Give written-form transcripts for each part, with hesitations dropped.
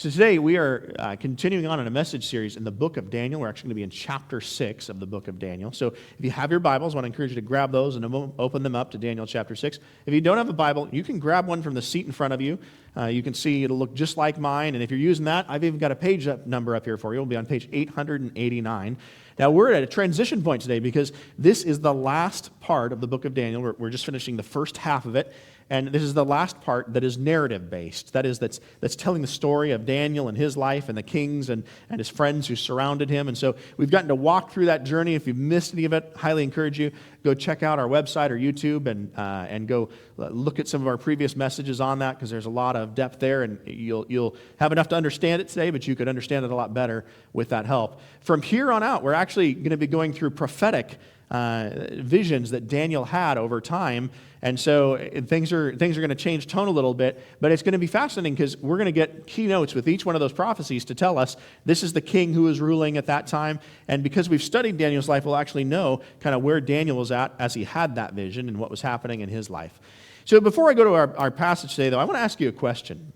So today we are continuing on in a message series in the book of Daniel. We're actually going to be in chapter 6 of the book of Daniel. So if you have your Bibles, I want to encourage you to grab those and open them up to Daniel chapter 6. If you don't have a Bible, you can grab one from the seat in front of you. You can see it'll look just like mine. And if you're using that, I've even got a page number up here for you. It'll be on page 889. Now, we're at a transition point today because this is the last part of the book of Daniel. We're just finishing the first half of it. And this is the last part that is narrative-based. That is, that's telling the story of Daniel and his life and the kings and his friends who surrounded him. And so we've gotten to walk through that journey. If you've missed any of it, highly encourage you, go check out our website or YouTube and go look at some of our previous messages on that, because there's a lot of depth there, and you'll have enough to understand it today, but you could understand it a lot better with that help. From here on out, we're actually going to be going through prophetic visions that Daniel had over time. And so things are going to change tone a little bit, but it's going to be fascinating because we're going to get keynotes with each one of those prophecies to tell us this is the king who was ruling at that time. And because we've studied Daniel's life, we'll actually know kind of where Daniel was at as he had that vision and what was happening in his life. So before I go to our passage today, though, I want to ask you a question.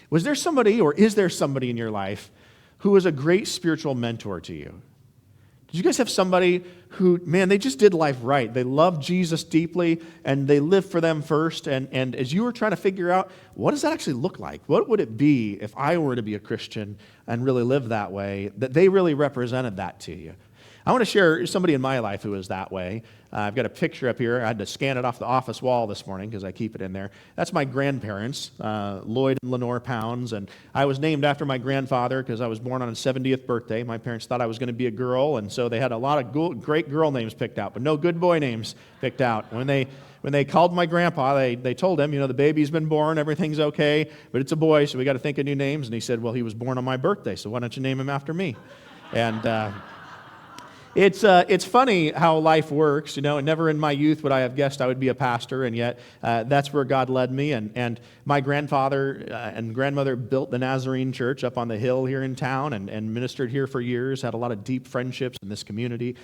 Was there somebody, or is there somebody in your life who was a great spiritual mentor to you? Did you guys have somebody who, man, they just did life right? They loved Jesus deeply, and they lived for them first. And as you were trying to figure out, what does that actually look like? What would it be if I were to be a Christian and really live that way, that they really represented that to you? I want to share somebody in my life who was that way. I've got a picture up here. I had to scan it off the office wall this morning because I keep it in there. That's my grandparents, Lloyd and Lenore Pounds. And I was named after my grandfather because I was born on his 70th birthday. My parents thought I was going to be a girl, and so they had a lot of great girl names picked out, but no good boy names picked out. When they called my grandpa, they told him, the baby's been born, everything's okay, but it's a boy, so we got to think of new names. And he said, well, he was born on my birthday, so why don't you name him after me? And It's funny how life works, and never in my youth would I have guessed I would be a pastor, and yet that's where God led me. And my grandfather and grandmother built the Nazarene Church up on the hill here in town and ministered here for years, had a lot of deep friendships in this community.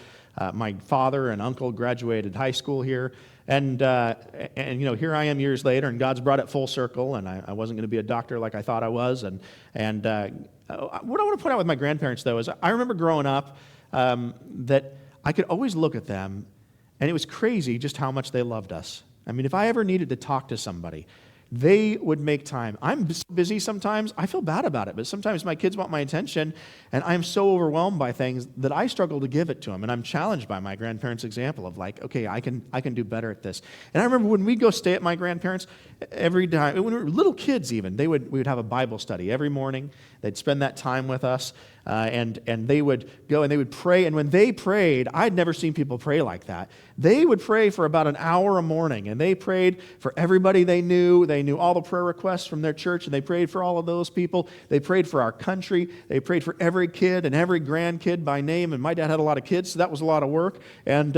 My father and uncle graduated high school here, and here I am years later, and God's brought it full circle, and I wasn't going to be a doctor like I thought I was. And what I want to point out with my grandparents, though, is I remember growing up, that I could always look at them, and it was crazy just how much they loved us. I mean, if I ever needed to talk to somebody, they would make time. I'm busy sometimes. I feel bad about it, but sometimes my kids want my attention, and I'm so overwhelmed by things that I struggle to give it to them. And I'm challenged by my grandparents' example of like, okay, I can do better at this. And I remember when we'd go stay at my grandparents, every time, when we were little kids even, we would have a Bible study every morning. They'd spend that time with us, and they would go and they would pray. And when they prayed, I'd never seen people pray like that. They would pray for about an hour a morning, and they prayed for everybody they knew. They knew all the prayer requests from their church, and they prayed for all of those people. They prayed for our country. They prayed for every kid and every grandkid by name. And my dad had a lot of kids, so that was a lot of work. And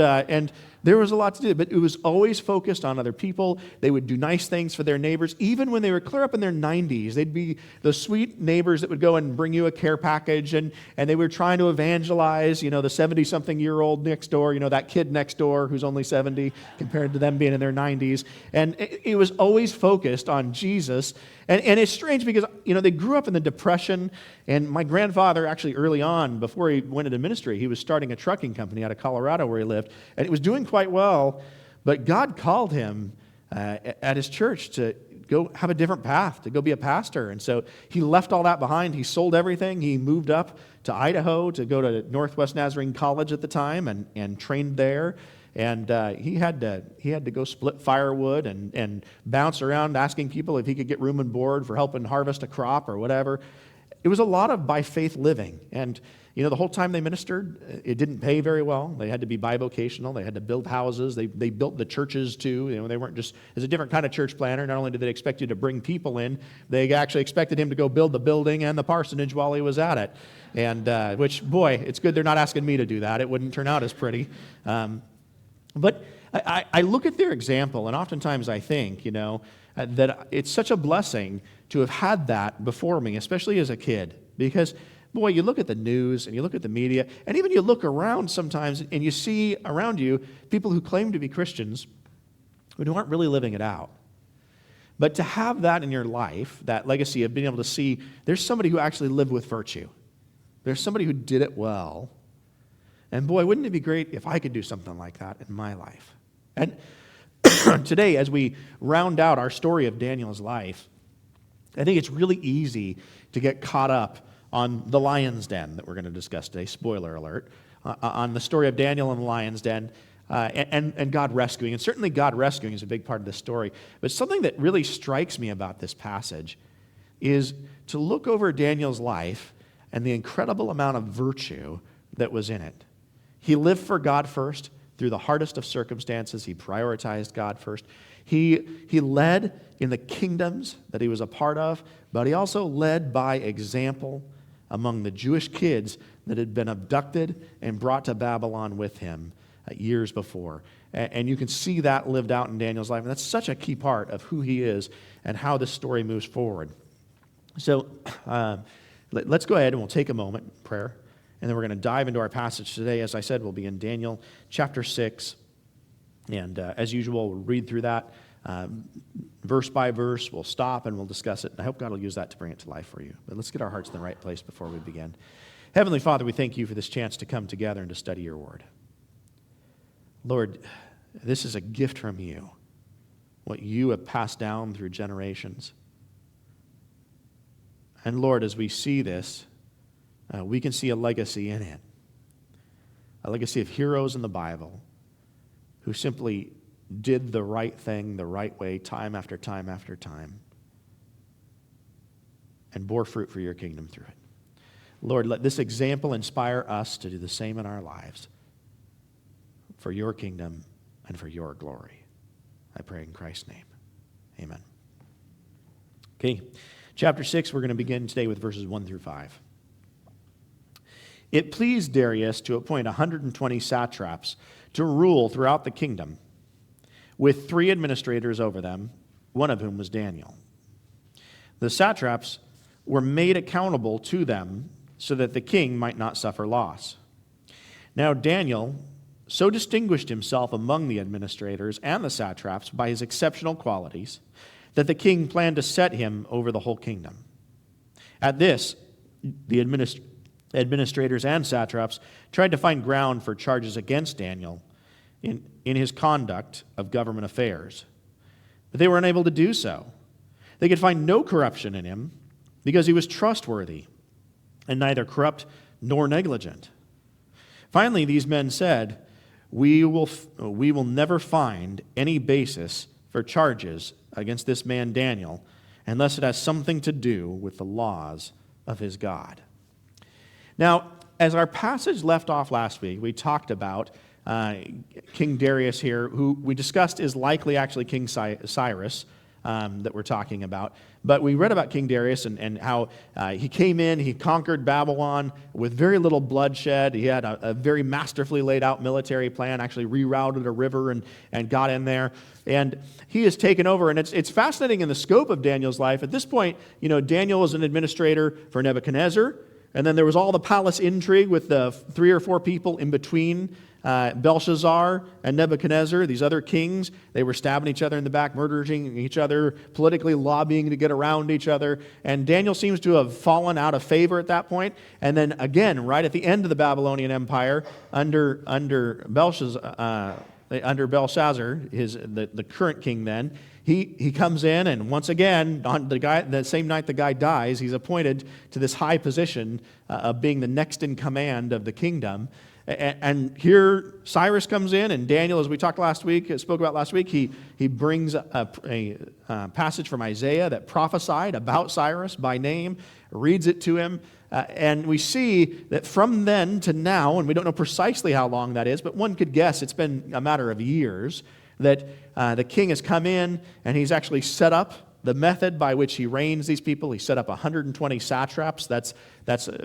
there was a lot to do, but it was always focused on other people. They would do nice things for their neighbors. Even when they were clear up in their 90s, they'd be the sweet neighbors that would go and bring you a care package, and they were trying to evangelize, the 70-something-year-old next door, that kid next door who's only 70 compared to them being in their 90s. And it was always focused on Jesus. And it's strange because, they grew up in the Depression, and my grandfather actually early on, before he went into ministry, he was starting a trucking company out of Colorado where he lived, and it was doing quite well, but God called him at his church to go have a different path, to go be a pastor. And so he left all that behind. He sold everything. He moved up to Idaho to go to Northwest Nazarene College at the time and trained there. And he had to go split firewood and bounce around asking people if he could get room and board for helping harvest a crop or whatever. It was a lot of by faith living. And the whole time they ministered, it didn't pay very well. They had to be bivocational. They had to build houses. They built the churches too. They weren't just, as a different kind of church planner. Not only did they expect you to bring people in, they actually expected him to go build the building and the parsonage while he was at it. And which, boy, it's good they're not asking me to do that. It wouldn't turn out as pretty. But I look at their example, and oftentimes I think, that it's such a blessing to have had that before me, especially as a kid. Because, boy, you look at the news, and you look at the media, and even you look around sometimes, and you see around you people who claim to be Christians, but who aren't really living it out. But to have that in your life, that legacy of being able to see there's somebody who actually lived with virtue. There's somebody who did it well. And boy, wouldn't it be great if I could do something like that in my life? And today, as we round out our story of Daniel's life, I think it's really easy to get caught up on the lion's den that we're going to discuss today. Spoiler alert. On the story of Daniel and the lion's den and God rescuing. And certainly God rescuing is a big part of this story. But something that really strikes me about this passage is to look over Daniel's life and the incredible amount of virtue that was in it. He lived for God first. Through the hardest of circumstances, he prioritized God first. He led in the kingdoms that he was a part of, but he also led by example among the Jewish kids that had been abducted and brought to Babylon with him years before. And you can see that lived out in Daniel's life. And that's such a key part of who he is and how this story moves forward. So let's go ahead and we'll take a moment in prayer. And then we're going to dive into our passage today. As I said, we'll be in Daniel chapter 6. And as usual, we'll read through that verse by verse. We'll stop and we'll discuss it. And I hope God will use that to bring it to life for you. But let's get our hearts in the right place before we begin. Heavenly Father, we thank you for this chance to come together and to study your word. Lord, this is a gift from you, what you have passed down through generations. And Lord, as we see this, we can see a legacy in it, a legacy of heroes in the Bible who simply did the right thing the right way time after time after time and bore fruit for your kingdom through it. Lord, let this example inspire us to do the same in our lives for your kingdom and for your glory. I pray in Christ's name. Amen. Okay, chapter 6, we're going to begin today with verses 1 through 5. It pleased Darius to appoint 120 satraps to rule throughout the kingdom, with 3 administrators over them, one of whom was Daniel. The satraps were made accountable to them so that the king might not suffer loss. Now Daniel so distinguished himself among the administrators and the satraps by his exceptional qualities that the king planned to set him over the whole kingdom. At this, the administrators and satraps tried to find ground for charges against Daniel in his conduct of government affairs. But they were unable to do so. They could find no corruption in him because he was trustworthy and neither corrupt nor negligent. Finally, these men said, we will never find any basis for charges against this man Daniel unless it has something to do with the laws of his God. Now, as our passage left off last week, we talked about King Darius here, who we discussed is likely actually King Cyrus that we're talking about. But we read about King Darius and how he came in, he conquered Babylon with very little bloodshed. He had a very masterfully laid out military plan, actually rerouted a river and got in there. And he has taken over, and it's fascinating in the scope of Daniel's life. At this point, Daniel was an administrator for Nebuchadnezzar, and then there was all the palace intrigue with the 3 or 4 people in between Belshazzar and Nebuchadnezzar, these other kings. They were stabbing each other in the back, murdering each other, politically lobbying to get around each other. And Daniel seems to have fallen out of favor at that point. And then again, right at the end of the Babylonian Empire, under Belshazzar, the current king then, he comes in, and once again, on the same night the guy dies, he's appointed to this high position of being the next in command of the kingdom. And here Cyrus comes in, and Daniel, as we spoke about last week, he brings a passage from Isaiah that prophesied about Cyrus by name, reads it to him, and we see that from then to now, and we don't know precisely how long that is, but one could guess it's been a matter of years, that the king has come in and he's actually set up the method by which he reigns these people. He set up 120 satraps. That's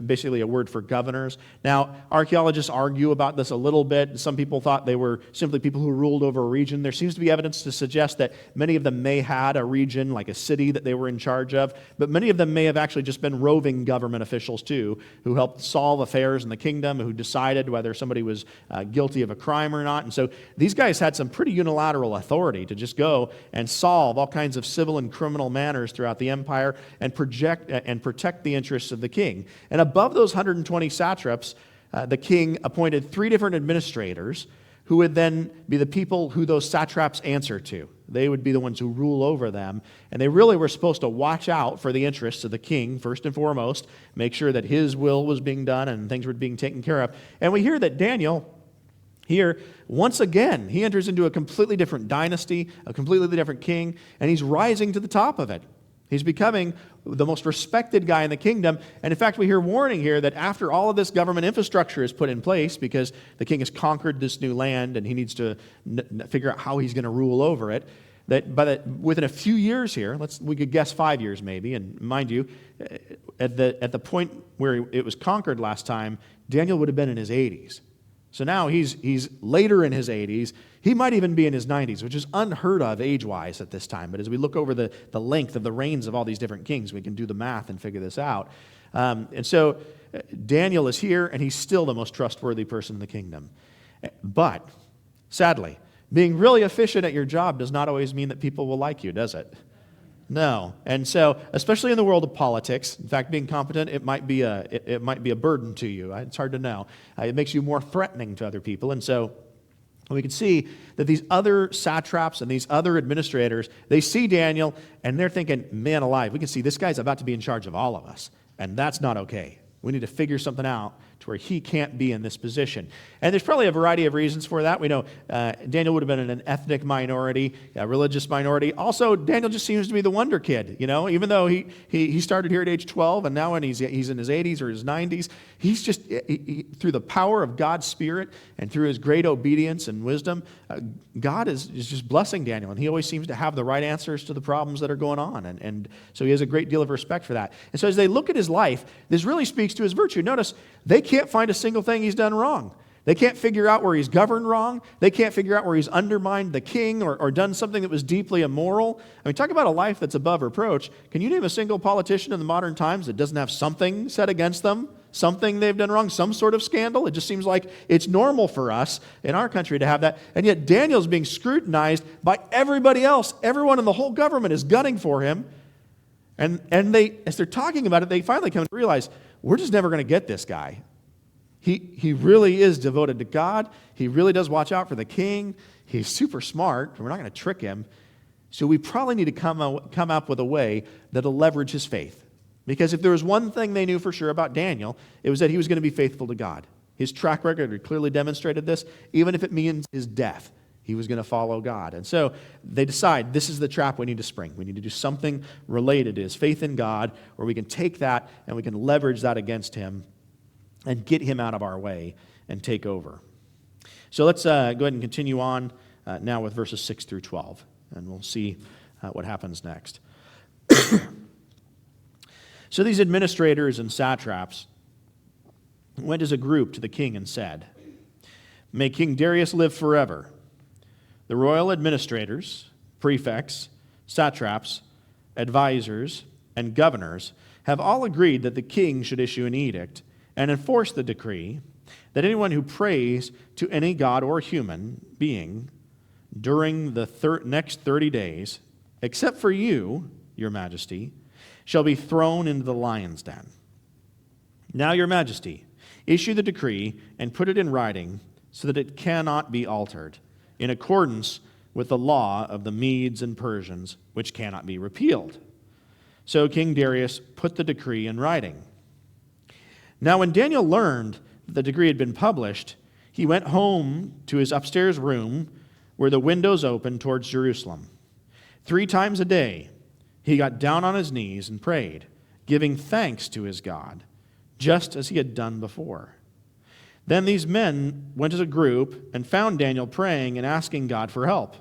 basically a word for governors. Now, archaeologists argue about this a little bit. Some people thought they were simply people who ruled over a region. There seems to be evidence to suggest that many of them may had a region, like a city that they were in charge of, but many of them may have actually just been roving government officials too, who helped solve affairs in the kingdom, who decided whether somebody was guilty of a crime or not. And so these guys had some pretty unilateral authority to just go and solve all kinds of civil and criminal criminal manners throughout the empire and protect the interests of the king. And above those 120 satraps, the king appointed 3 different administrators who would then be the people who those satraps answer to. They would be the ones who rule over them. And they really were supposed to watch out for the interests of the king, first and foremost, make sure that his will was being done and things were being taken care of. And we hear that Daniel, here, once again, he enters into a completely different dynasty, a completely different king, and he's rising to the top of it. He's becoming the most respected guy in the kingdom. And in fact, we hear warning here that after all of this government infrastructure is put in place, because the king has conquered this new land and he needs to figure out how he's going to rule over it, that within a few years here, we could guess 5 years maybe, and mind you, at the point where it was conquered last time, Daniel would have been in his 80s. So now he's later in his 80s. He might even be in his 90s, which is unheard of age-wise at this time. But as we look over the length of the reigns of all these different kings, we can do the math and figure this out. And so Daniel is here, and he's still the most trustworthy person in the kingdom. But, sadly, being really efficient at your job does not always mean that people will like you, does it? No. And so, especially in the world of politics, in fact, being competent, it might be a burden to you. It's hard to know. It makes you more threatening to other people. And so we can see that these other satraps and these other administrators, they see Daniel, and they're thinking, man alive, we can see this guy's about to be in charge of all of us. And that's not okay. We need to figure something out to where he can't be in this position. And there's probably a variety of reasons for that. We know Daniel would have been in an ethnic minority, a religious minority. Also, Daniel just seems to be the wonder kid, even though he started here at age 12, and now when he's in his 80s or his 90s, he's just, through the power of God's Spirit and through his great obedience and wisdom, God is just blessing Daniel, and he always seems to have the right answers to the problems that are going on. And so he has a great deal of respect for that. And so as they look at his life, this really speaks to his virtue. Notice, they can't find a single thing he's done wrong. They can't figure out where he's governed wrong. They can't figure out where he's undermined the king or done something that was deeply immoral. I mean, talk about a life that's above reproach. Can you name a single politician in the modern times that doesn't have something said against them? Something they've done wrong? Some sort of scandal? It just seems like it's normal for us in our country to have that. And yet Daniel's being scrutinized by everybody else. Everyone in the whole government is gunning for him. And they, as they're talking about it, they finally come to realize, we're just never going to get this guy. He really is devoted to God. He really does watch out for the king. He's super smart. We're not going to trick him. So we probably need to come up with a way that'll leverage his faith. Because if there was one thing they knew for sure about Daniel, it was that he was going to be faithful to God. His track record clearly demonstrated this. Even if it means his death, he was going to follow God. And so they decide, this is the trap we need to spring. We need to do something related to his faith in God, where we can take that and we can leverage that against him and get him out of our way and take over. So let's go ahead and continue on now with verses 6 through 12, and we'll see what happens next. So these administrators and satraps went as a group to the king and said, "May King Darius live forever. The royal administrators, prefects, satraps, advisors, and governors have all agreed that the king should issue an edict and enforce the decree that anyone who prays to any god or human being during the next 30 days, except for you, your majesty, shall be thrown into the lion's den. Now, your majesty, issue the decree and put it in writing so that it cannot be altered, in accordance with the law of the Medes and Persians, which cannot be repealed." So King Darius put the decree in writing. Now when Daniel learned that the decree had been published, he went home to his upstairs room where the windows opened towards Jerusalem. 3 times a day he got down on his knees and prayed, giving thanks to his God, just as he had done before. Then these men went as a group and found Daniel praying and asking God for help.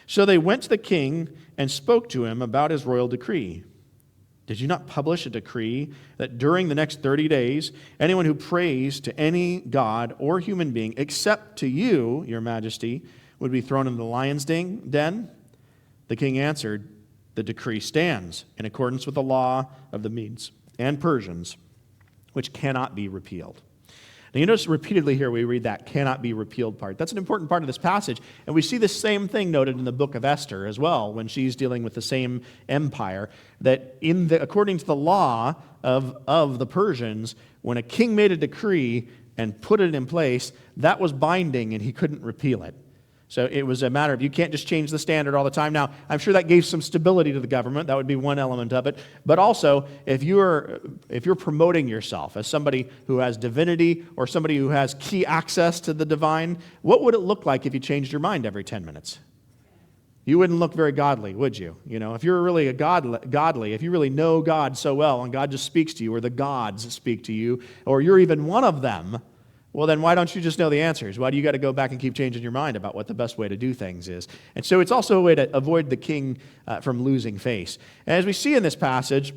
So they went to the king and spoke to him about his royal decree. "Did you not publish a decree that during the next 30 days, anyone who prays to any god or human being except to you, your majesty, would be thrown into the lion's den?" The king answered, "The decree stands in accordance with the law of the Medes and Persians, which cannot be repealed." Now, you notice repeatedly here we read that cannot be repealed part. That's an important part of this passage. And we see the same thing noted in the book of Esther as well, when she's dealing with the same empire, that according to the law of the Persians, when a king made a decree and put it in place, that was binding and he couldn't repeal it. So it was a matter of you can't just change the standard all the time. Now, I'm sure that gave some stability to the government. That would be one element of it. But also, if you're promoting yourself as somebody who has divinity or somebody who has key access to the divine, what would it look like if you changed your mind every 10 minutes? You wouldn't look very godly, would you? If you're really godly, if you really know God so well and God just speaks to you, or the gods speak to you, or you're even one of them, well, then why don't you just know the answers? Why do you got to go back and keep changing your mind about what the best way to do things is? And so it's also a way to avoid the king from losing face. And as we see in this passage,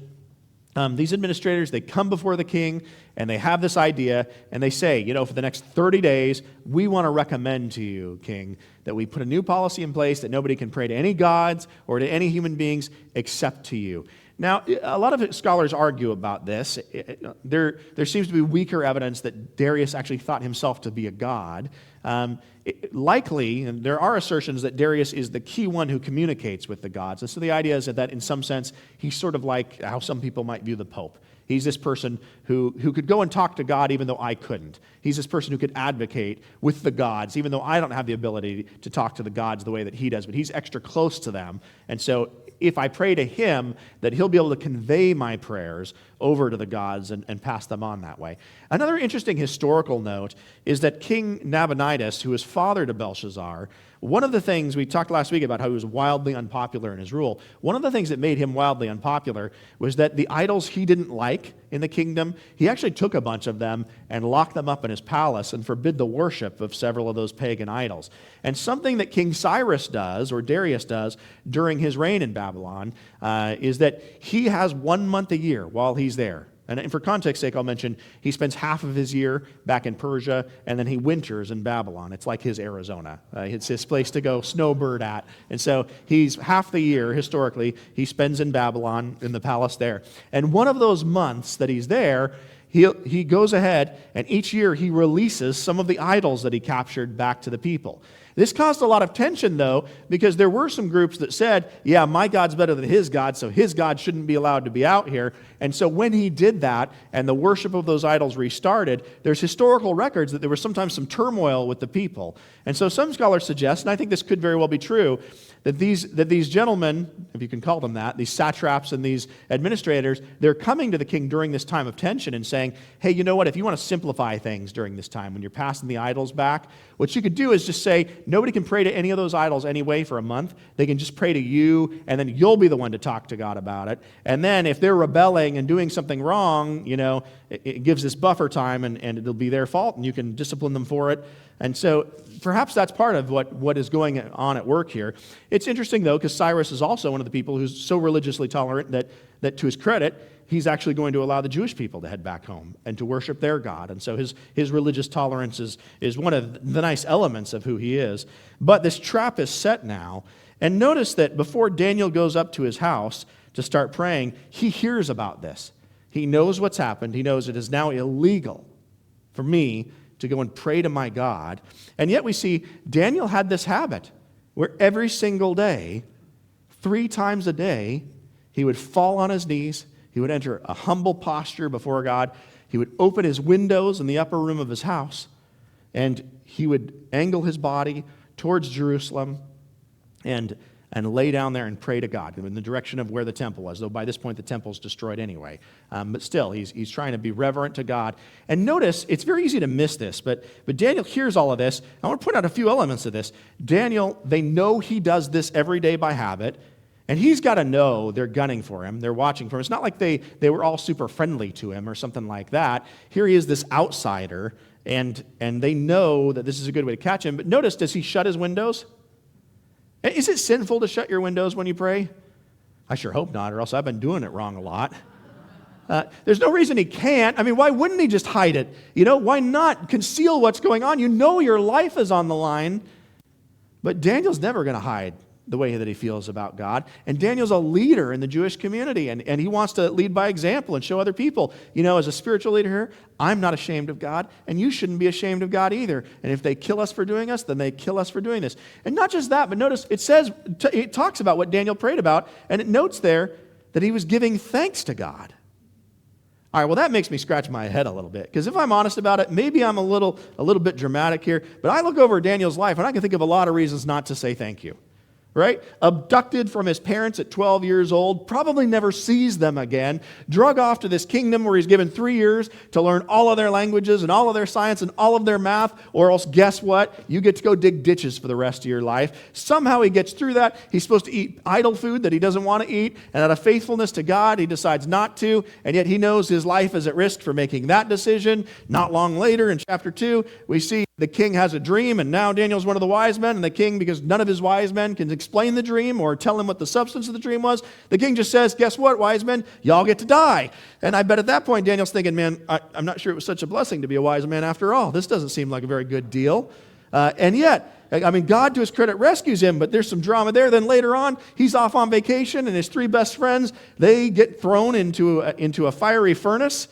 these administrators, they come before the king and they have this idea and they say, for the next 30 days, we want to recommend to you, king, that we put a new policy in place that nobody can pray to any gods or to any human beings except to you. Now, a lot of scholars argue about this. There seems to be weaker evidence that Darius actually thought himself to be a god. Likely, and there are assertions that Darius is the key one who communicates with the gods. And so the idea is that in some sense, he's sort of like how some people might view the Pope. He's this person who could go and talk to God even though I couldn't. He's this person who could advocate with the gods even though I don't have the ability to talk to the gods the way that he does. But he's extra close to them. And so if I pray to him, that he'll be able to convey my prayers over to the gods and pass them on that way. Another interesting historical note is that King Nabonidus, who is father to Belshazzar, one of the things, we talked last week about how he was wildly unpopular in his rule. One of the things that made him wildly unpopular was that the idols he didn't like in the kingdom, he actually took a bunch of them and locked them up in his palace and forbid the worship of several of those pagan idols. And something that King Cyrus does, or Darius does, during his reign in Babylon, is that he has 1 month a year while he's there. And for context sake, I'll mention he spends half of his year back in Persia, and then he winters in Babylon. It's like his Arizona. It's his place to go snowbird at. And so he's half the year, historically, he spends in Babylon, in the palace there. And one of those months that he's there, he goes ahead, and each year he releases some of the idols that he captured back to the people. This caused a lot of tension, though, because there were some groups that said, yeah, my God's better than his God, so his God shouldn't be allowed to be out here. And so when he did that and the worship of those idols restarted, there's historical records that there was sometimes some turmoil with the people. And so some scholars suggest, and I think this could very well be true, that these gentlemen, if you can call them that, these satraps and these administrators, they're coming to the king during this time of tension and saying, hey, you know what, if you want to simplify things during this time, when you're passing the idols back, what you could do is just say, nobody can pray to any of those idols anyway for a month. They can just pray to you, and then you'll be the one to talk to God about it. And then if they're rebelling and doing something wrong, it gives this buffer time, and it'll be their fault, and you can discipline them for it. And so perhaps that's part of what is going on at work here. It's interesting, though, because Cyrus is also one of the people who's so religiously tolerant that to his credit, he's actually going to allow the Jewish people to head back home and to worship their God. And so his religious tolerance is one of the nice elements of who he is. But this trap is set now. And notice that before Daniel goes up to his house to start praying, he hears about this. He knows what's happened. He knows it is now illegal for me to go and pray to my God. And yet we see Daniel had this habit where every single day, 3 times a day, he would fall on his knees. He would enter a humble posture before God. He would open his windows in the upper room of his house, and he would angle his body towards Jerusalem and lay down there and pray to God in the direction of where the temple was, though by this point the temple's destroyed anyway. But still, he's trying to be reverent to God. And notice, it's very easy to miss this, but Daniel hears all of this. I want to point out a few elements of this. Daniel, they know he does this every day by habit, and he's got to know they're gunning for him. They're watching for him. It's not like they were all super friendly to him or something like that. Here he is, this outsider, and they know that this is a good way to catch him. But notice, does he shut his windows? Is it sinful to shut your windows when you pray? I sure hope not, or else I've been doing it wrong a lot. There's no reason he can't. I mean, why wouldn't he just hide it? Why not conceal what's going on? Your life is on the line. But Daniel's never going to hide the way that he feels about God. And Daniel's a leader in the Jewish community, and he wants to lead by example and show other people, as a spiritual leader here, I'm not ashamed of God, and you shouldn't be ashamed of God either. And if they kill us for doing us, then they kill us for doing this. And not just that, but notice it talks about what Daniel prayed about, and it notes there that he was giving thanks to God. All right, well, that makes me scratch my head a little bit, because if I'm honest about it, maybe I'm a little bit dramatic here, but I look over Daniel's life, and I can think of a lot of reasons not to say thank you. Right? Abducted from his parents at 12 years old, probably never sees them again, drug off to this kingdom where he's given 3 years to learn all of their languages and all of their science and all of their math, or else guess what? You get to go dig ditches for the rest of your life. Somehow he gets through that. He's supposed to eat idol food that he doesn't want to eat, and out of faithfulness to God, he decides not to, and yet he knows his life is at risk for making that decision. Not long later, in chapter 2, we see the king has a dream, and now Daniel's one of the wise men, and the king, because none of his wise men can explain the dream or tell him what the substance of the dream was, the king just says, guess what, wise men? Y'all get to die. And I bet at that point, Daniel's thinking, man, I'm not sure it was such a blessing to be a wise man after all. This doesn't seem like a very good deal. And yet, God, to his credit, rescues him, but there's some drama there. Then later on, he's off on vacation, and his 3 best friends, they get thrown into a fiery furnace.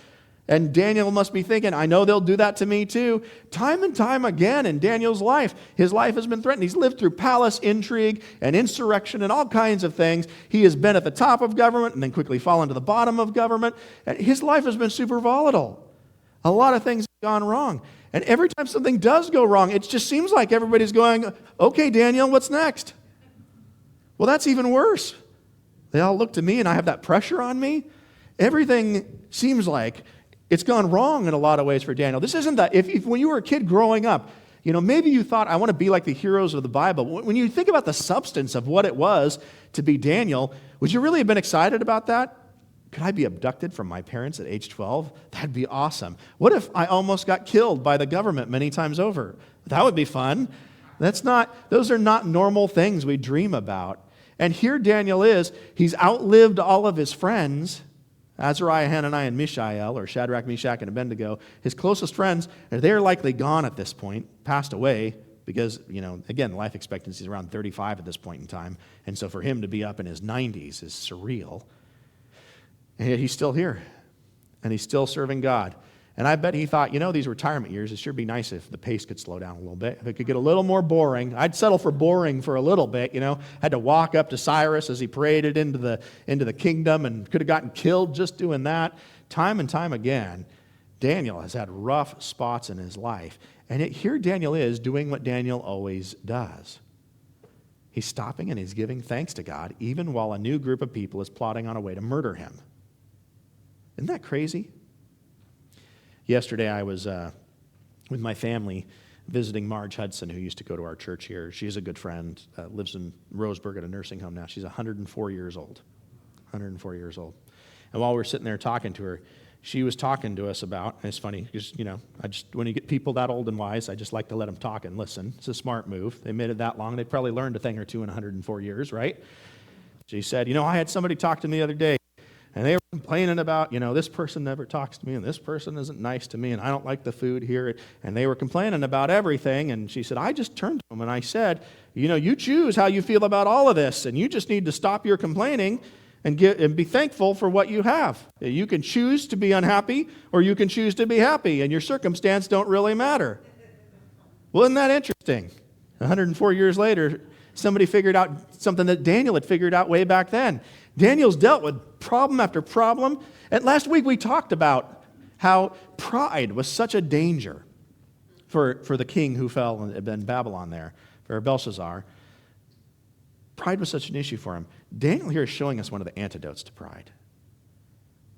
And Daniel must be thinking, I know they'll do that to me too. Time and time again in Daniel's life, his life has been threatened. He's lived through palace intrigue and insurrection and all kinds of things. He has been at the top of government and then quickly fallen to the bottom of government. And his life has been super volatile. A lot of things have gone wrong. And every time something does go wrong, it just seems like everybody's going, okay, Daniel, what's next? Well, that's even worse. They all look to me and I have that pressure on me. Everything seems like it's gone wrong in a lot of ways for Daniel. This isn't that, if when you were a kid growing up, maybe you thought, I want to be like the heroes of the Bible. When you think about the substance of what it was to be Daniel, would you really have been excited about that? Could I be abducted from my parents at age 12? That'd be awesome. What if I almost got killed by the government many times over? That would be fun. Those are not normal things we dream about. And here Daniel is, he's outlived all of his friends, Azariah, Hananiah, and Mishael, or Shadrach, Meshach, and Abednego, his closest friends, they're likely gone at this point, passed away, because, again, life expectancy is around 35 at this point in time, and so for him to be up in his 90s is surreal. And yet he's still here, and he's still serving God. And I bet he thought, these retirement years, it sure be nice if the pace could slow down a little bit. If it could get a little more boring. I'd settle for boring for a little bit, Had to walk up to Cyrus as he paraded into the kingdom and could have gotten killed just doing that. Time and time again, Daniel has had rough spots in his life. And yet here Daniel is doing what Daniel always does. He's stopping and he's giving thanks to God, even while a new group of people is plotting on a way to murder him. Isn't that crazy? Yesterday, I was with my family visiting Marge Hudson, who used to go to our church here. She's a good friend, lives in Roseburg at a nursing home now. She's 104 years old. 104 years old. And while we were sitting there talking to her, she was talking to us about, and it's funny, because, when you get people that old and wise, I just like to let them talk and listen. It's a smart move. They made it that long. They probably learned a thing or two in 104 years, right? She said, I had somebody talk to me the other day, and they were complaining about, this person never talks to me, and this person isn't nice to me, and I don't like the food here. And they were complaining about everything. And she said, I just turned to them and I said, you choose how you feel about all of this, and you just need to stop your complaining and be thankful for what you have. You can choose to be unhappy, or you can choose to be happy, and your circumstance don't really matter. Well, isn't that interesting? 104 years later, somebody figured out something that Daniel had figured out way back then. Daniel's dealt with problem after problem. And last week we talked about how pride was such a danger for the king who fell in Babylon there, for Belshazzar. Pride was such an issue for him. Daniel here is showing us one of the antidotes to pride.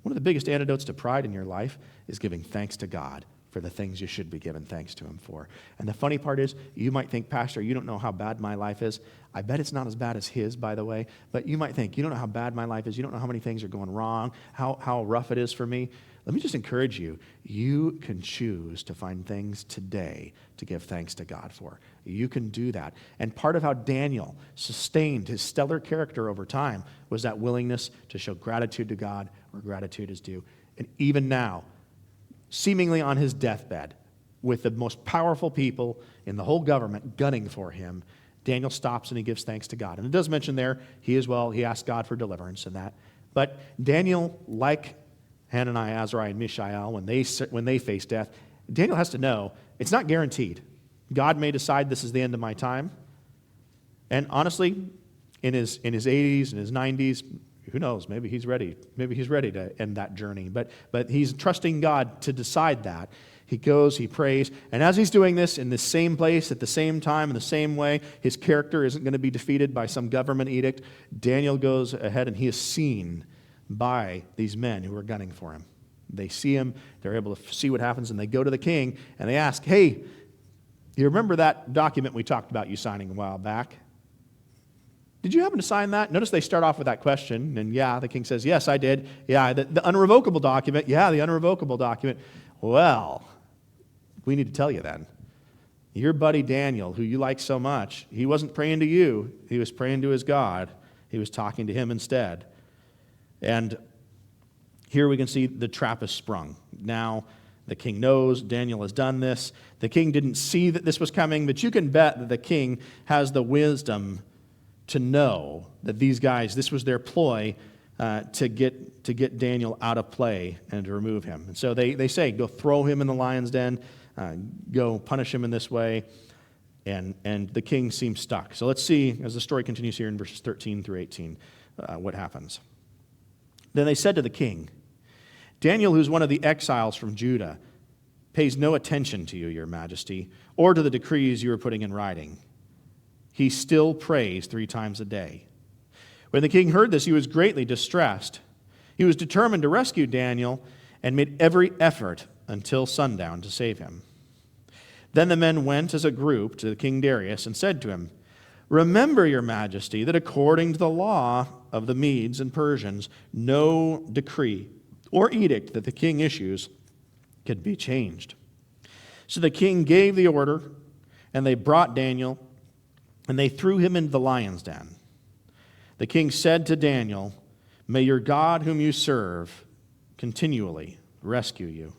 One of the biggest antidotes to pride in your life is giving thanks to God for the things you should be giving thanks to him for. And the funny part is, you might think, Pastor, you don't know how bad my life is. I bet it's not as bad as his, by the way. But you might think, you don't know how bad my life is. You don't know how many things are going wrong, how rough it is for me. Let me just encourage you. You can choose to find things today to give thanks to God for. You can do that. And part of how Daniel sustained his stellar character over time was that willingness to show gratitude to God where gratitude is due. And even now, seemingly on his deathbed, with the most powerful people in the whole government gunning for him, Daniel stops and he gives thanks to God. And it does mention there, he asked God for deliverance and that. But Daniel, like Hananiah, Azariah, and Mishael, when they face death, Daniel has to know it's not guaranteed. God may decide this is the end of my time. And honestly, in his 80s, in his 90s, who knows, maybe he's ready. Maybe he's ready to end that journey. But he's trusting God to decide that. He goes, he prays, and as he's doing this in the same place, at the same time, in the same way, his character isn't going to be defeated by some government edict. Daniel goes ahead and he is seen by these men who are gunning for him. They see him, they're able to see what happens, and they go to the king and they ask, hey, you remember that document we talked about you signing a while back? Did you happen to sign that? Notice they start off with that question, and yeah, the king says, yes, I did. Yeah, the unrevocable document. Yeah, the unrevocable document. Well, we need to tell you then. Your buddy Daniel, who you like so much, he wasn't praying to you. He was praying to his God. He was talking to him instead. And here we can see the trap is sprung. Now, the king knows Daniel has done this. The king didn't see that this was coming, but you can bet that the king has the wisdom to know that these guys, this was their ploy to get Daniel out of play and to remove him. And so they say, go throw him in the lion's den, go punish him in this way, and the king seems stuck. So let's see, as the story continues here in verses 13 through 18, what happens. Then they said to the king, Daniel, who's one of the exiles from Judah, pays no attention to you, your majesty, or to the decrees you are putting in writing. He still prays 3 times a day. When the king heard this, he was greatly distressed. He was determined to rescue Daniel and made every effort until sundown to save him. Then the men went as a group to King Darius and said to him, remember, your majesty, that according to the law of the Medes and Persians, no decree or edict that the king issues could be changed. So the king gave the order, and they brought Daniel, and they threw him into the lion's den. The king said to Daniel, may your God whom you serve continually rescue you.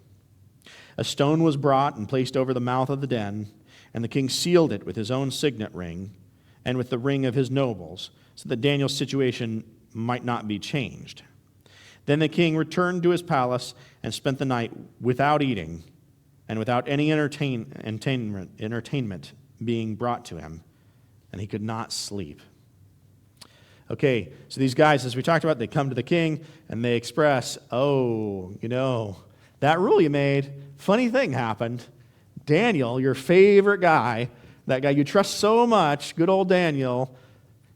A stone was brought and placed over the mouth of the den, and the king sealed it with his own signet ring and with the ring of his nobles, so that Daniel's situation might not be changed. Then the king returned to his palace and spent the night without eating and without any entertainment being brought to him, and he could not sleep. Okay, so these guys, as we talked about, they come to the king and they express, that rule you made, funny thing happened. Daniel, your favorite guy, that guy you trust so much, good old Daniel,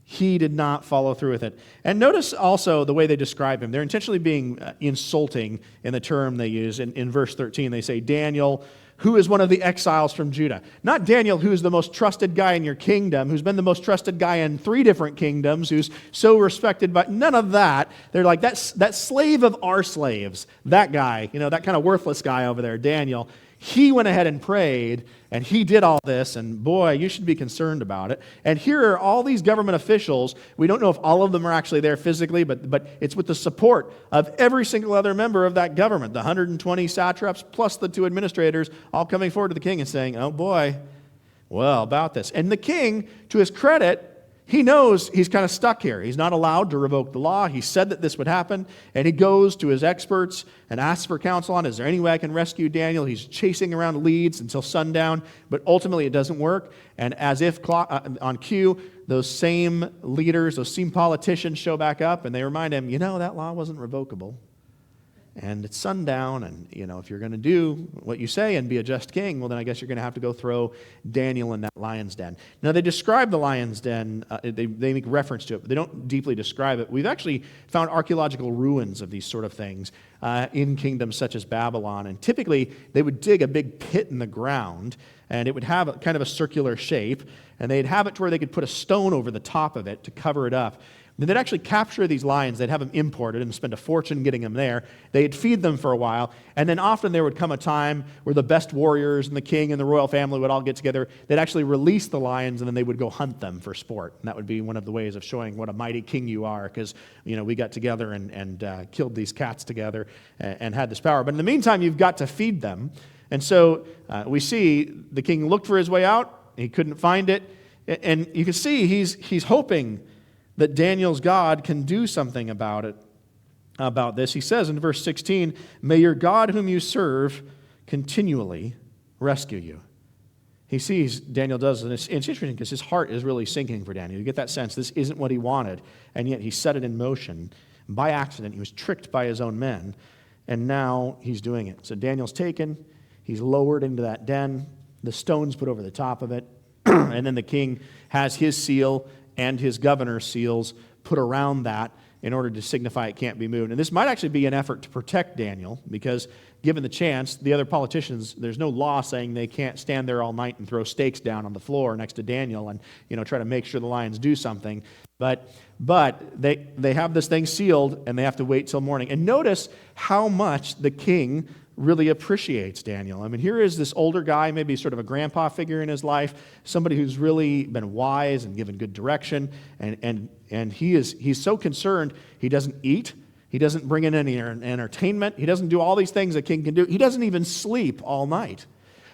he did not follow through with it. And notice also the way they describe him. They're intentionally being insulting in the term they use. In verse 13, they say, Daniel, who is one of the exiles from Judah. Not Daniel, who's the most trusted guy in your kingdom, who's been the most trusted guy in 3 different kingdoms, who's so respected by, none of that. They're like, that slave of our slaves, that guy, that kind of worthless guy over there, Daniel, he went ahead and prayed, and he did all this, and boy, you should be concerned about it. And here are all these government officials. We don't know if all of them are actually there physically, but it's with the support of every single other member of that government, the 120 satraps plus the 2 administrators, all coming forward to the king and saying, oh boy, well, about this. And the king, to his credit, he knows he's kind of stuck here. He's not allowed to revoke the law. He said that this would happen, and he goes to his experts and asks for counsel on, is there any way I can rescue Daniel? He's chasing around leads until sundown, but ultimately it doesn't work. And as if on cue, those same leaders, those same politicians show back up, and they remind him, that law wasn't revocable. And it's sundown, and, if you're going to do what you say and be a just king, well, then I guess you're going to have to go throw Daniel in that lion's den. Now, they describe the lion's den. They make reference to it, but they don't deeply describe it. We've actually found archaeological ruins of these sort of things in kingdoms such as Babylon. And typically, they would dig a big pit in the ground, and it would have kind of a circular shape, and they'd have it to where they could put a stone over the top of it to cover it up. And they'd actually capture these lions. They'd have them imported and spend a fortune getting them there. They'd feed them for a while. And then often there would come a time where the best warriors and the king and the royal family would all get together. They'd actually release the lions, and then they would go hunt them for sport. And that would be one of the ways of showing what a mighty king you are, because, we got together and killed these cats together and had this power. But in the meantime, you've got to feed them. And so we see the king looked for his way out. He couldn't find it. And you can see he's hoping that Daniel's God can do something about this. He says in verse 16, "May your God whom you serve continually rescue you." He sees Daniel does, and it's interesting because his heart is really sinking for Daniel. You get that sense this isn't what he wanted, and yet he set it in motion. By accident, he was tricked by his own men, and now he's doing it. So Daniel's taken, he's lowered into that den, the stone's put over the top of it, and then the king has his seal and his governor's seals put around that in order to signify it can't be moved. And this might actually be an effort to protect Daniel, because given the chance, the other politicians, there's no law saying they can't stand there all night and throw stakes down on the floor next to Daniel and try to make sure the lions do something. But they have this thing sealed, and they have to wait till morning. And notice how much the king really appreciates Daniel. I mean, here is this older guy, maybe sort of a grandpa figure in his life, somebody who's really been wise and given good direction, and he's so concerned. He doesn't eat. He doesn't bring in any entertainment. He doesn't do all these things a king can do. He doesn't even sleep all night.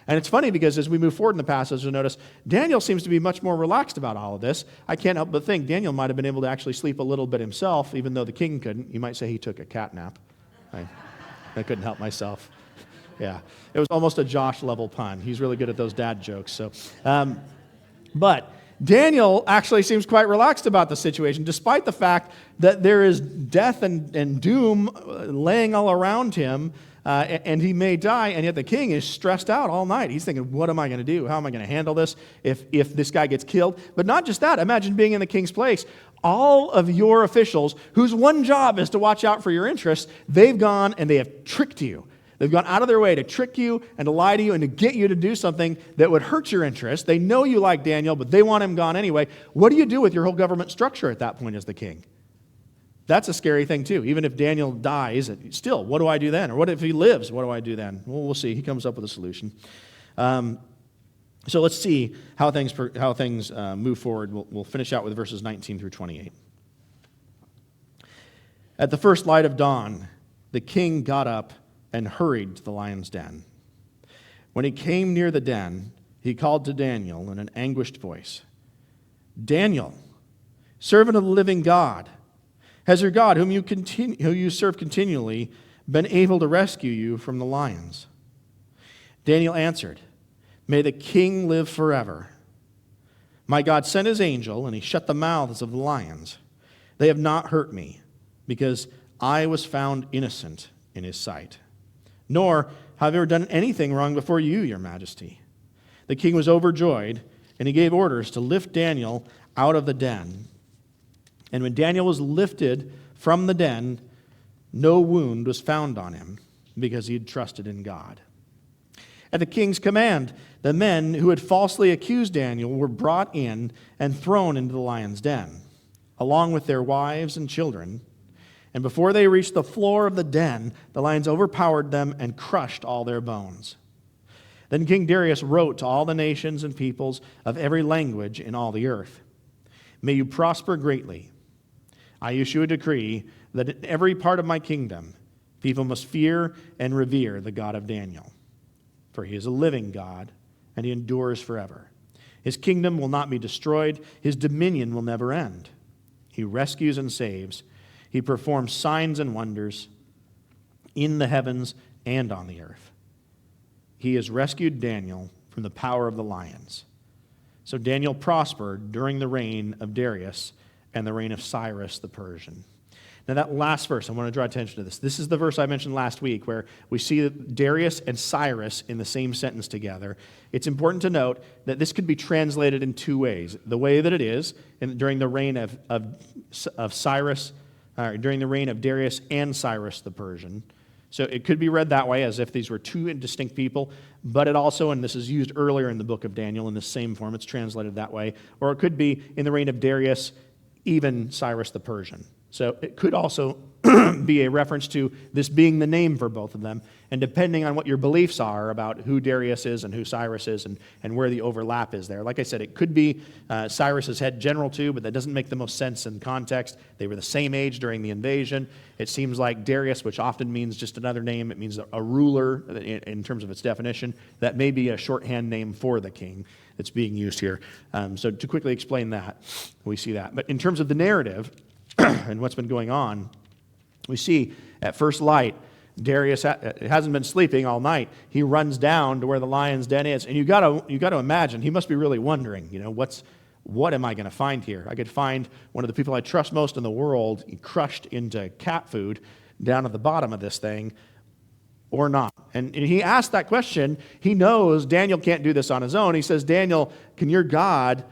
And it's funny because as we move forward in the passage, you'll notice Daniel seems to be much more relaxed about all of this. I can't help but think Daniel might have been able to actually sleep a little bit himself, even though the king couldn't. You might say he took a cat nap. I couldn't help myself. Yeah, it was almost a Josh-level pun. He's really good at those dad jokes. So, but Daniel actually seems quite relaxed about the situation, despite the fact that there is death and doom laying all around him, and he may die, and yet the king is stressed out all night. He's thinking, what am I going to do? How am I going to handle this if this guy gets killed? But not just that. Imagine being in the king's place. All of your officials, whose one job is to watch out for your interests, they've gone and they have tricked you. They've gone out of their way to trick you and to lie to you and to get you to do something that would hurt your interests. They know you like Daniel, but they want him gone anyway. What do you do with your whole government structure at that point as the king? That's a scary thing too. Even if Daniel dies, still, what do I do then? Or what if he lives? What do I do then? Well, we'll see. He comes up with a solution. So let's see how things move forward. We'll finish out with verses 19 through 28. At the first light of dawn, the king got up and hurried to the lion's den. When he came near the den, he called to Daniel in an anguished voice, "Daniel, servant of the living God, has your God, whom you serve continually, been able to rescue you from the lions?" Daniel answered, "May the king live forever. My God sent his angel, and he shut the mouths of the lions. They have not hurt me, because I was found innocent in his sight. Nor have I ever done anything wrong before you, your majesty." The king was overjoyed, and he gave orders to lift Daniel out of the den. And when Daniel was lifted from the den, no wound was found on him, because he had trusted in God. At the king's command, the men who had falsely accused Daniel were brought in and thrown into the lion's den, along with their wives and children. And before they reached the floor of the den, the lions overpowered them and crushed all their bones. Then King Darius wrote to all the nations and peoples of every language in all the earth, "May you prosper greatly. I issue a decree that in every part of my kingdom, people must fear and revere the God of Daniel. For he is a living God, and he endures forever. His kingdom will not be destroyed. His dominion will never end. He rescues and saves. He performs signs and wonders in the heavens and on the earth. He has rescued Daniel from the power of the lions." So Daniel prospered during the reign of Darius and the reign of Cyrus the Persian. Now that last verse, I want to draw attention to this. This is the verse I mentioned last week where we see Darius and Cyrus in the same sentence together. It's important to note that this could be translated in two ways. The way that it is during the reign of Cyrus, during the reign of Darius and Cyrus the Persian. So it could be read that way, as if these were two distinct people, but it also, and this is used earlier in the book of Daniel in the same form, it's translated that way, or it could be in the reign of Darius, even Cyrus the Persian. So it could also be a reference to this being the name for both of them. And depending on what your beliefs are about who Darius is and who Cyrus is and where the overlap is there. Like I said, it could be Cyrus's head general too, but that doesn't make the most sense in context. They were the same age during the invasion. It seems like Darius, which often means just another name, it means a ruler in terms of its definition. That may be a shorthand name for the king that's being used here. So to quickly explain that, we see that. But in terms of the narrative and what's been going on, we see at first light, Darius hasn't been sleeping all night. He runs down to where the lion's den is, and you got to imagine he must be really wondering, what am I going to find here? I could find one of the people I trust most in the world crushed into cat food down at the bottom of this thing, or not. And he asked that question. He knows Daniel can't do this on his own. He says, Daniel, can your God,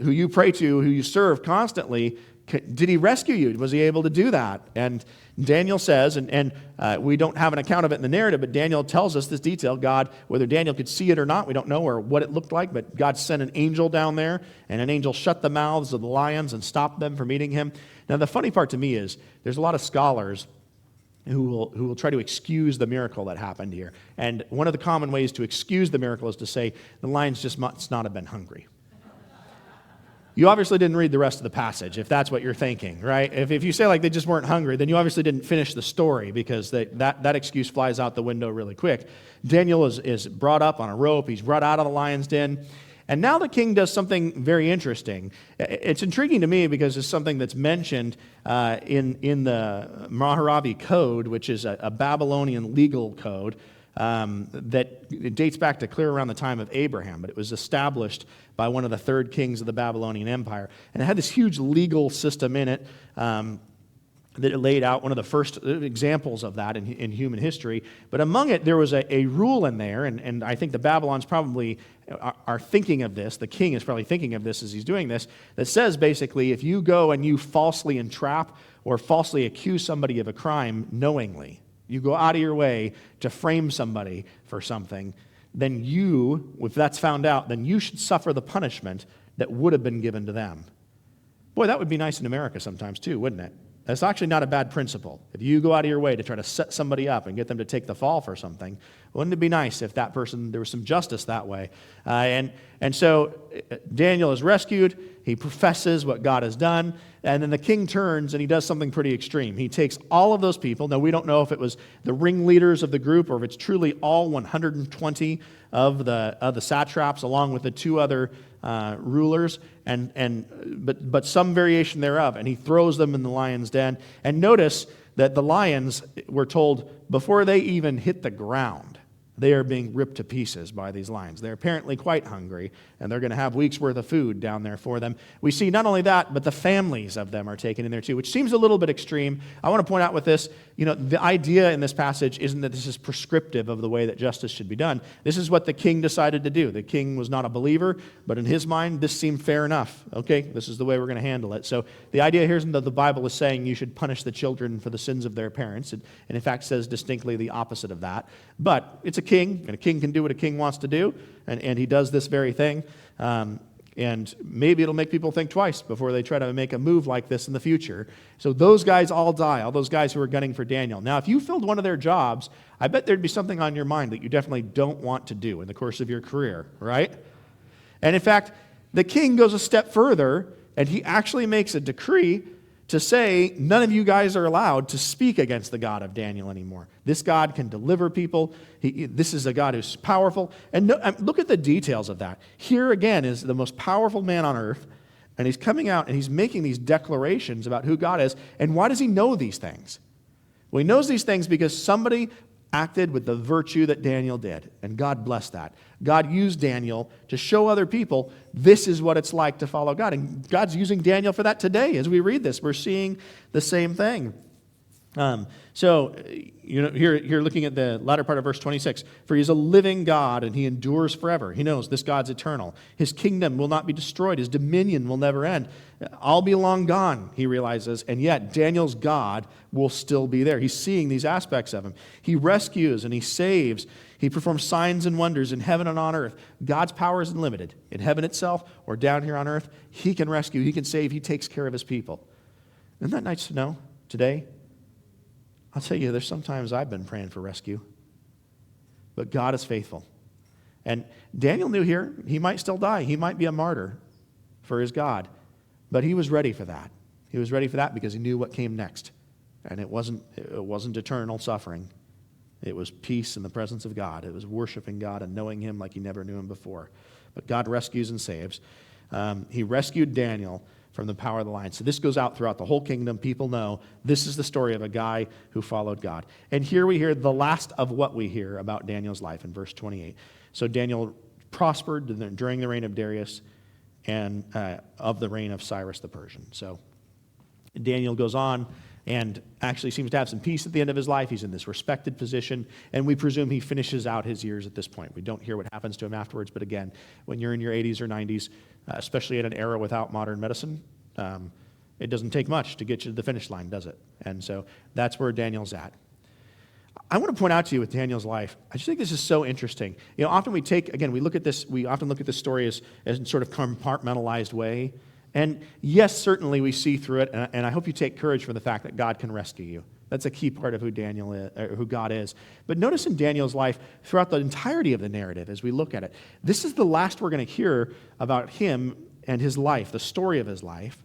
who you pray to, who you serve constantly, did he rescue you? Was he able to do that? And Daniel says, and we don't have an account of it in the narrative, but Daniel tells us this detail. God, whether Daniel could see it or not, we don't know, or what it looked like, but God sent an angel down there, and an angel shut the mouths of the lions and stopped them from eating him. Now, the funny part to me is there's a lot of scholars who will try to excuse the miracle that happened here. And one of the common ways to excuse the miracle is to say, the lions just must not have been hungry. You obviously didn't read the rest of the passage, if that's what you're thinking, right? If you say like they just weren't hungry, then you obviously didn't finish the story, because that excuse flies out the window really quick. Daniel is brought up on a rope. He's brought out of the lion's den. And now the king does something very interesting. It's intriguing to me because it's something that's mentioned in the Maharavi Code, which is a Babylonian legal code that it dates back to clear around the time of Abraham, but it was established by one of the third kings of the Babylonian Empire. And it had this huge legal system in it that it laid out, one of the first examples of that in human history. But among it, there was a rule in there, and I think the Babylons probably are thinking of this, the king is probably thinking of this as he's doing this, that says basically, if you go and you falsely entrap or falsely accuse somebody of a crime knowingly, you go out of your way to frame somebody for something, then you, if that's found out, then you should suffer the punishment that would have been given to them. Boy, that would be nice in America sometimes too, wouldn't it? That's actually not a bad principle. If you go out of your way to try to set somebody up and get them to take the fall for something, wouldn't it be nice if that person, there was some justice that way? And so Daniel is rescued. He professes what God has done. And then the king turns and he does something pretty extreme. He takes all of those people. Now, we don't know if it was the ringleaders of the group or if it's truly all 120 of the satraps along with the two other rulers, but some variation thereof, and he throws them in the lion's den. And notice that the lions were told before they even hit the ground, they are being ripped to pieces by these lions. They're apparently quite hungry, and they're going to have weeks' worth of food down there for them. We see not only that, but the families of them are taken in there too, which seems a little bit extreme. I want to point out with this, the idea in this passage isn't that this is prescriptive of the way that justice should be done. This is what the king decided to do. The king was not a believer, but in his mind, this seemed fair enough. Okay, this is the way we're going to handle it. So the idea here isn't that the Bible is saying you should punish the children for the sins of their parents. It in fact says distinctly the opposite of that. But it's a king, and a king can do what a king wants to do, and he does this very thing. And maybe it'll make people think twice before they try to make a move like this in the future. So those guys all die, all those guys who are gunning for Daniel. Now, if you filled one of their jobs, I bet there'd be something on your mind that you definitely don't want to do in the course of your career, right? And in fact, the king goes a step further, and he actually makes a decree to say none of you guys are allowed to speak against the God of Daniel anymore. This God can deliver people. This is a God who's powerful. And look at the details of that. Here again is the most powerful man on earth, and he's coming out and he's making these declarations about who God is. And why does he know these things? Well, he knows these things because somebody acted with the virtue that Daniel did, and God blessed that. God used Daniel to show other people this is what it's like to follow God, and God's using Daniel for that today. As we read this, we're seeing the same thing. Here looking at the latter part of verse 26, for he is a living God and he endures forever. He knows this God's eternal. His kingdom will not be destroyed. His dominion will never end. I'll be long gone, he realizes, and yet Daniel's God will still be there. He's seeing these aspects of him. He rescues and he saves. He performs signs and wonders in heaven and on earth. God's power is unlimited. In heaven itself or down here on earth, he can rescue, he can save, he takes care of his people. Isn't that nice to know today? I'll tell you, there's sometimes I've been praying for rescue. But God is faithful. And Daniel knew here he might still die. He might be a martyr for his God. But he was ready for that. He was ready for that because he knew what came next. And it wasn't eternal suffering. It was peace in the presence of God. It was worshiping God and knowing him like he never knew him before. But God rescues and saves. He rescued Daniel from the power of the lion. So this goes out throughout the whole kingdom. People know this is the story of a guy who followed God. And here we hear the last of what we hear about Daniel's life in verse 28. So Daniel prospered during the reign of Darius and of the reign of Cyrus the Persian. So Daniel goes on and actually seems to have some peace at the end of his life. He's in this respected position, and we presume he finishes out his years at this point. We don't hear what happens to him afterwards, but again, when you're in your 80s or 90s, especially in an era without modern medicine, it doesn't take much to get you to the finish line, does it? And so that's where Daniel's at. I want to point out to you with Daniel's life, I just think this is so interesting. Often we look at this, we often look at this story as in sort of compartmentalized way. And yes, certainly we see through it, and I hope you take courage from the fact that God can rescue you. That's a key part of who Daniel is, or who God is. But notice in Daniel's life, throughout the entirety of the narrative, as we look at it, this is the last we're going to hear about him and his life, the story of his life.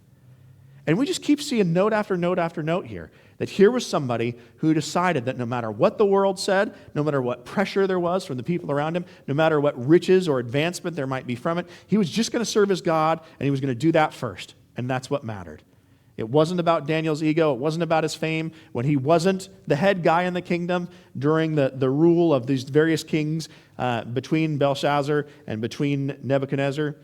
And we just keep seeing note after note after note here, that here was somebody who decided that no matter what the world said, no matter what pressure there was from the people around him, no matter what riches or advancement there might be from it, he was just going to serve his God, and he was going to do that first. And that's what mattered. It wasn't about Daniel's ego. It wasn't about his fame. When he wasn't the head guy in the kingdom during the rule of these various kings between Belshazzar and between Nebuchadnezzar,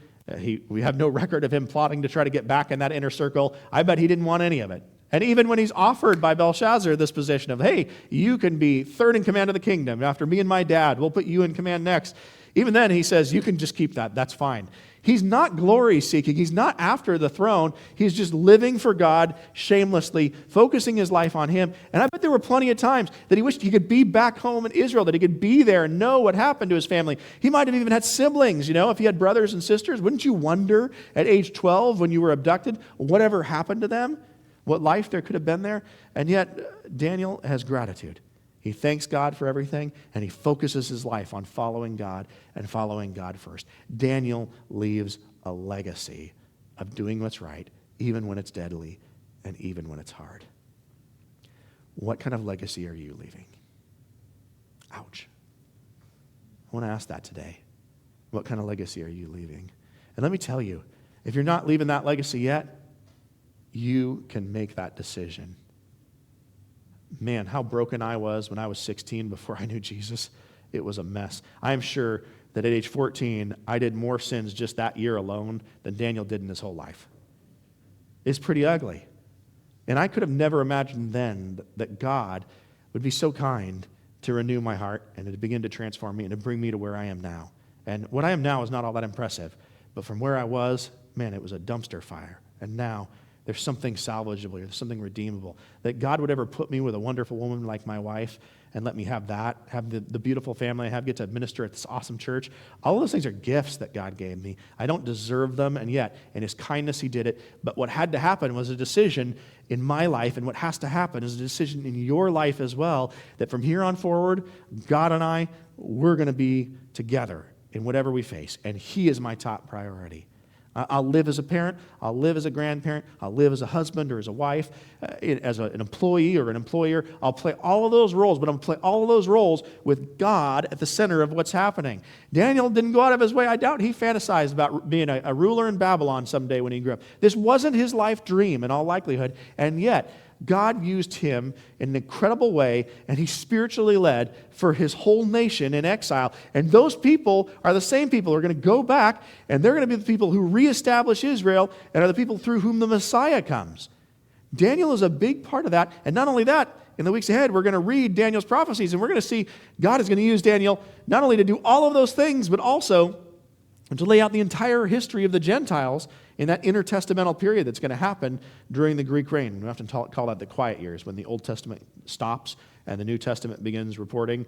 we have no record of him plotting to try to get back in that inner circle. I bet he didn't want any of it. And even when he's offered by Belshazzar this position of, hey, you can be third in command of the kingdom. After me and my dad, we'll put you in command next. Even then, he says, you can just keep that. That's fine. He's not glory-seeking. He's not after the throne. He's just living for God shamelessly, focusing his life on him. And I bet there were plenty of times that he wished he could be back home in Israel, that he could be there and know what happened to his family. He might have even had siblings, if he had brothers and sisters. Wouldn't you wonder at age 12 when you were abducted, whatever happened to them? What life there could have been there? And yet, Daniel has gratitude. He thanks God for everything, and he focuses his life on following God and following God first. Daniel leaves a legacy of doing what's right, even when it's deadly and even when it's hard. What kind of legacy are you leaving? Ouch. I want to ask that today. What kind of legacy are you leaving? And let me tell you, if you're not leaving that legacy yet, you can make that decision. Man, how broken I was when I was 16 before I knew Jesus. It was a mess. I'm sure that at age 14, I did more sins just that year alone than Daniel did in his whole life. It's pretty ugly. And I could have never imagined then that God would be so kind to renew my heart and to begin to transform me and to bring me to where I am now. And what I am now is not all that impressive. But from where I was, man, it was a dumpster fire. And now there's something salvageable, there's something redeemable. That God would ever put me with a wonderful woman like my wife and let me have that, have the beautiful family I have, get to minister at this awesome church. All of those things are gifts that God gave me. I don't deserve them, and yet, in his kindness, he did it. But what had to happen was a decision in my life, and what has to happen is a decision in your life as well, that from here on forward, God and I, we're going to be together in whatever we face, and he is my top priority. I'll live as a parent, I'll live as a grandparent, I'll live as a husband or as a wife, as an employee or an employer. I'll play all of those roles, but I'm going to play all of those roles with God at the center of what's happening. Daniel didn't go out of his way. I doubt he fantasized about being a ruler in Babylon someday when he grew up. This wasn't his life dream in all likelihood, and yet God used him in an incredible way, and he spiritually led for his whole nation in exile. And those people are the same people who are going to go back, and they're going to be the people who reestablish Israel and are the people through whom the Messiah comes. Daniel is a big part of that. And not only that, in the weeks ahead, we're going to read Daniel's prophecies, and we're going to see God is going to use Daniel not only to do all of those things, but also to lay out the entire history of the Gentiles in that intertestamental period that's going to happen during the Greek reign. We often call that the quiet years, when the Old Testament stops and the New Testament begins reporting.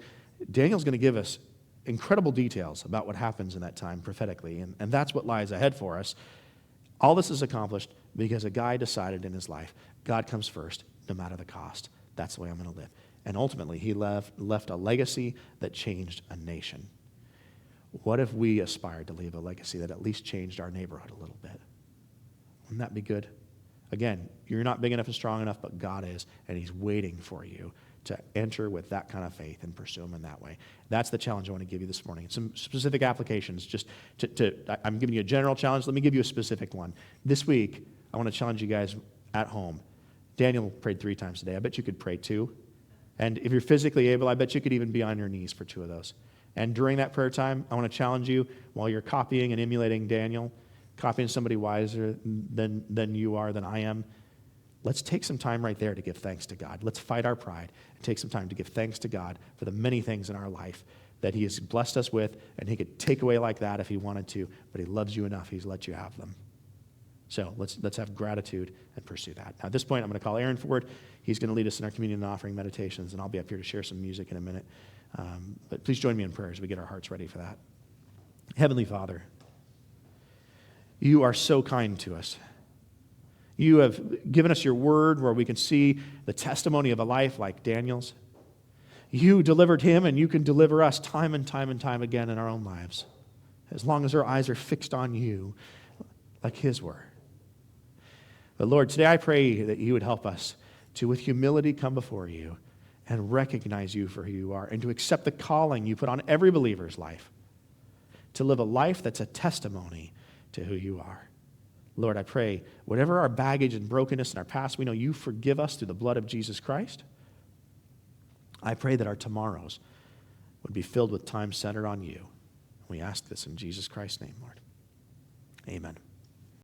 Daniel's going to give us incredible details about what happens in that time prophetically, and that's what lies ahead for us. All this is accomplished because a guy decided in his life, God comes first, no matter the cost. That's the way I'm going to live. And ultimately, he left a legacy that changed a nation. What if we aspired to leave a legacy that at least changed our neighborhood a little bit? Wouldn't that be good? Again, you're not big enough and strong enough, but God is, and he's waiting for you to enter with that kind of faith and pursue him in that way. That's the challenge I want to give you this morning. Some specific applications. I'm giving you a general challenge. Let me give you a specific one. This week, I want to challenge you guys at home. Daniel prayed 3 times today. I bet you could pray 2. And if you're physically able, I bet you could even be on your knees for 2 of those. And during that prayer time, I want to challenge you, while you're copying and emulating Daniel, copying somebody wiser than you are, than I am, let's take some time right there to give thanks to God. Let's fight our pride and take some time to give thanks to God for the many things in our life that he has blessed us with, and he could take away like that if he wanted to, but he loves you enough, he's let you have them. So let's have gratitude and pursue that. Now, at this point, I'm going to call Aaron forward. He's going to lead us in our communion and offering meditations, and I'll be up here to share some music in a minute. But please join me in prayer as we get our hearts ready for that. Heavenly Father, you are so kind to us. You have given us your word where we can see the testimony of a life like Daniel's. You delivered him, and you can deliver us time and time and time again in our own lives, as long as our eyes are fixed on you like his were. But Lord, today I pray that you would help us to, with humility, come before you and recognize you for who you are, and to accept the calling you put on every believer's life, to live a life that's a testimony to who you are. Lord, I pray, whatever our baggage and brokenness in our past, we know you forgive us through the blood of Jesus Christ. I pray that our tomorrows would be filled with time centered on you. We ask this in Jesus Christ's name, Lord. Amen.